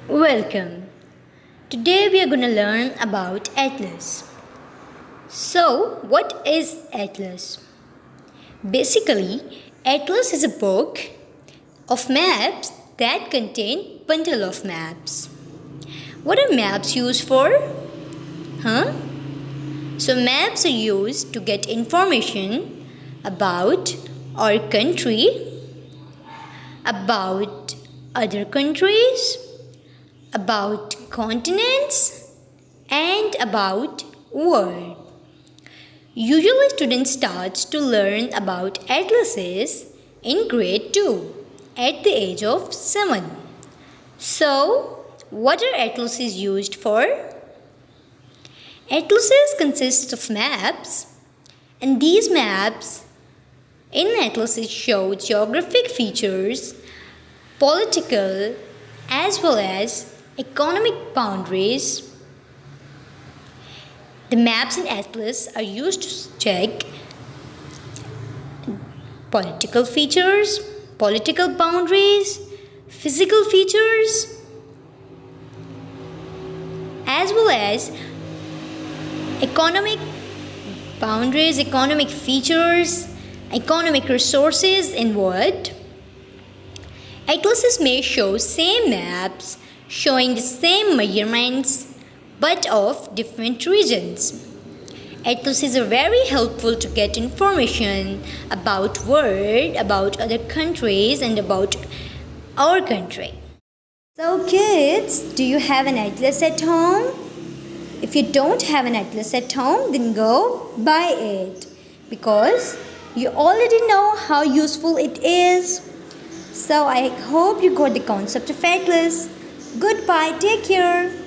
Welcome. Today we are going to learn about atlas. So, what is atlas? Basically, atlas is a book of maps that contain bundle of maps. What are maps used for? So maps are used to get information about our country, about other countries, about continents, and about world. Usually students start to learn about atlases in grade 2 at the age of 7. So, what are atlases used for? Atlases consist of maps, and these maps in atlases show geographic features, political as well as economic boundaries. The maps in atlas are used to check political features, political boundaries, physical features, as well as economic boundaries, economic features, economic resources in what? Atlases may show same maps showing the same measurements but of different regions. Atlases are very helpful to get information about world, about other countries and about our country. So kids, do you have an atlas at home? If you don't have an atlas at home, then go buy it because you already know how useful it is. So I hope you got the concept of atlas. Goodbye, take care.